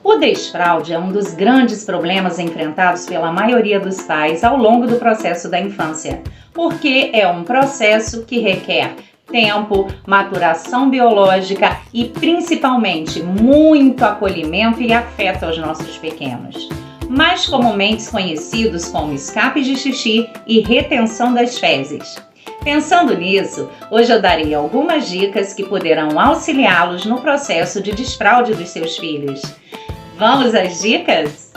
O desfraude é um dos grandes problemas enfrentados pela maioria dos pais ao longo do processo da infância, porque é um processo que requer tempo, maturação biológica e principalmente muito acolhimento e afeto aos nossos pequenos, mais comumente conhecidos como escapes de xixi e retenção das fezes. Pensando nisso, hoje eu darei algumas dicas que poderão auxiliá-los no processo de desfraude dos seus filhos. Vamos às dicas?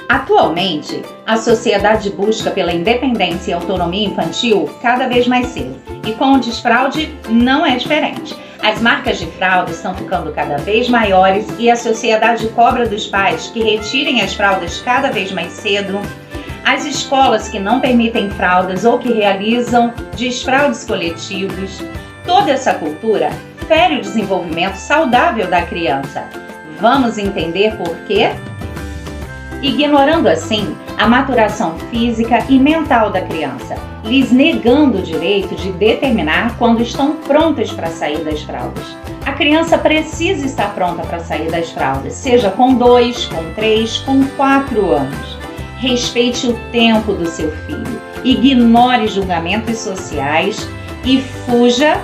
Atualmente, a sociedade busca pela independência e autonomia infantil cada vez mais cedo, e com o desfraude não é diferente. As marcas de fralda estão ficando cada vez maiores e a sociedade cobra dos pais que retirem as fraldas cada vez mais cedo. As escolas que não permitem fraldas ou que realizam desfraudes coletivos. Toda essa cultura fere o desenvolvimento saudável da criança. Vamos entender por quê? Ignorando assim a maturação física e mental da criança, lhes negando o direito de determinar quando estão prontas para sair das fraldas. A criança precisa estar pronta para sair das fraldas, seja com 2, com 3, com 4 anos. Respeite o tempo do seu filho, ignore julgamentos sociais e fuja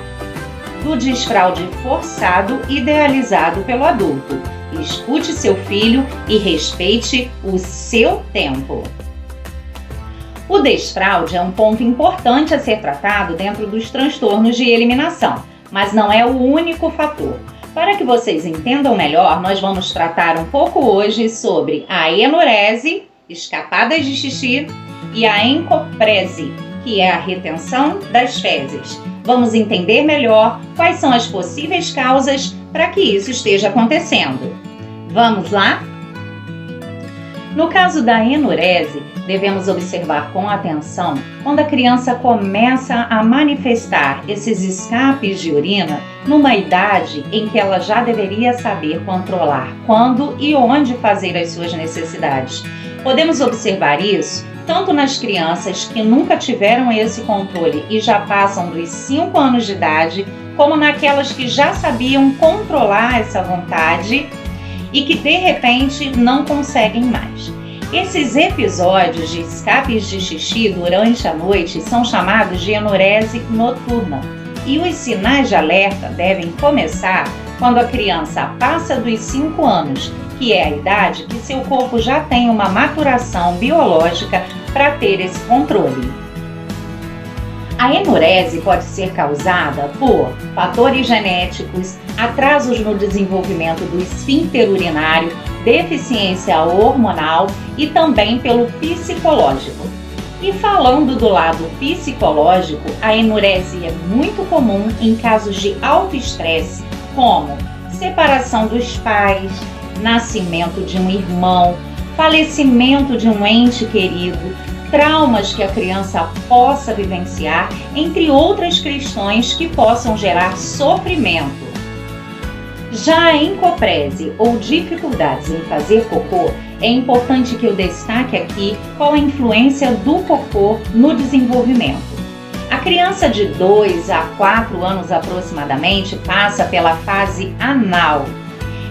do desfraude forçado idealizado pelo adulto. Escute seu filho e respeite o seu tempo. O desfraude é um ponto importante a ser tratado dentro dos transtornos de eliminação, mas não é o único fator. Para que vocês entendam melhor, nós vamos tratar um pouco hoje sobre a enurese, escapadas de xixi, e a encoprese, que é a retenção das fezes. Vamos entender melhor quais são as possíveis causas para que isso esteja acontecendo. Vamos lá? No caso da enurese, devemos observar com atenção quando a criança começa a manifestar esses escapes de urina numa idade em que ela já deveria saber controlar quando e onde fazer as suas necessidades. Podemos observar isso tanto nas crianças que nunca tiveram esse controle e já passam dos 5 anos de idade, como naquelas que já sabiam controlar essa vontade e que de repente não conseguem mais. Esses episódios de escapes de xixi durante a noite são chamados de enurese noturna, e os sinais de alerta devem começar quando a criança passa dos 5 anos, que é a idade que seu corpo já tem uma maturação biológica para ter esse controle. A enurese pode ser causada por fatores genéticos, atrasos no desenvolvimento do esfíncter urinário, deficiência hormonal e também pelo psicológico. E falando do lado psicológico, a enurese é muito comum em casos de alto estresse, como separação dos pais, nascimento de um irmão, falecimento de um ente querido, traumas que a criança possa vivenciar, entre outras questões que possam gerar sofrimento. Já a encoprese ou dificuldades em fazer cocô, é importante que eu destaque aqui qual a influência do cocô no desenvolvimento. A criança de 2 a 4 anos aproximadamente passa pela fase anal.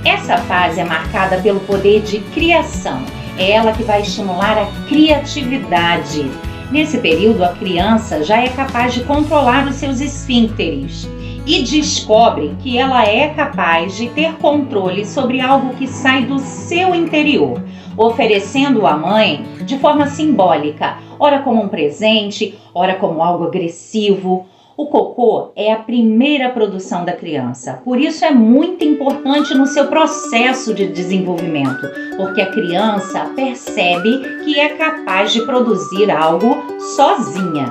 Essa fase é marcada pelo poder de criação. É ela que vai estimular a criatividade. Nesse período, a criança já é capaz de controlar os seus esfíncteres e descobre que ela é capaz de ter controle sobre algo que sai do seu interior, oferecendo à mãe de forma simbólica, ora como um presente, ora como algo agressivo. O cocô é a primeira produção da criança, por isso é muito importante no seu processo de desenvolvimento, porque a criança percebe que é capaz de produzir algo sozinha.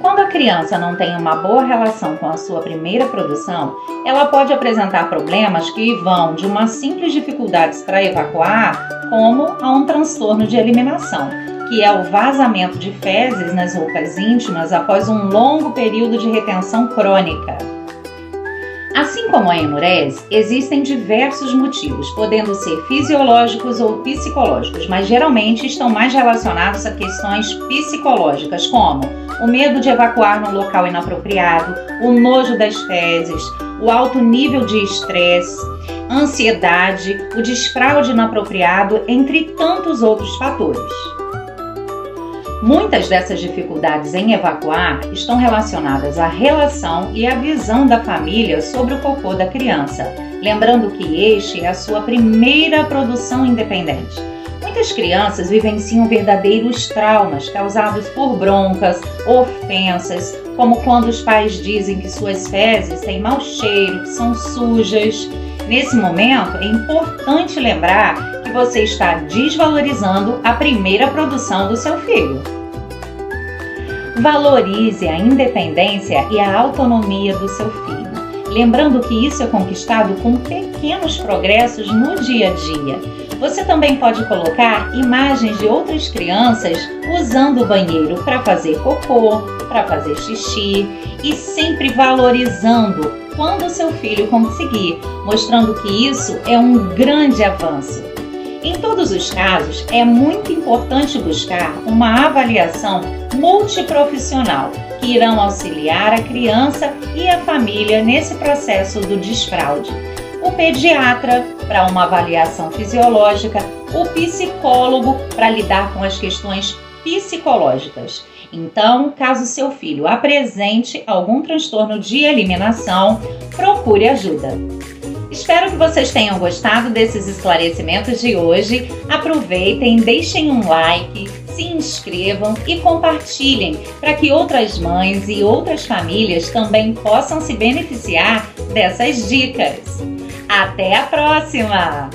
Quando a criança não tem uma boa relação com a sua primeira produção, ela pode apresentar problemas que vão de uma simples dificuldade para evacuar, como a um transtorno de eliminação, que é o vazamento de fezes nas roupas íntimas após um longo período de retenção crônica. Assim como a enurese, existem diversos motivos, podendo ser fisiológicos ou psicológicos, mas geralmente estão mais relacionados a questões psicológicas, como o medo de evacuar num local inapropriado, o nojo das fezes, o alto nível de estresse, ansiedade, o desfraude inapropriado, entre tantos outros fatores. Muitas dessas dificuldades em evacuar estão relacionadas à relação e à visão da família sobre o cocô da criança, lembrando que este é a sua primeira produção independente. Muitas crianças vivenciam verdadeiros traumas causados por broncas, ofensas, como quando os pais dizem que suas fezes têm mau cheiro, que são sujas. Nesse momento, é importante lembrar que você está desvalorizando a primeira produção do seu filho. Valorize a independência e a autonomia do seu filho, lembrando que isso é conquistado com pequenos progressos no dia a dia. Você também pode colocar imagens de outras crianças usando o banheiro para fazer cocô, para fazer xixi e sempre valorizando quando seu filho conseguir, mostrando que isso é um grande avanço. Em todos os casos, é muito importante buscar uma avaliação multiprofissional que irão auxiliar a criança e a família nesse processo do desfraude. O pediatra para uma avaliação fisiológica, o psicólogo para lidar com as questões psicológicas. Então, caso seu filho apresente algum transtorno de eliminação, procure ajuda. Espero que vocês tenham gostado desses esclarecimentos de hoje. Aproveitem, deixem um like, se inscrevam e compartilhem para que outras mães e outras famílias também possam se beneficiar dessas dicas. Até a próxima!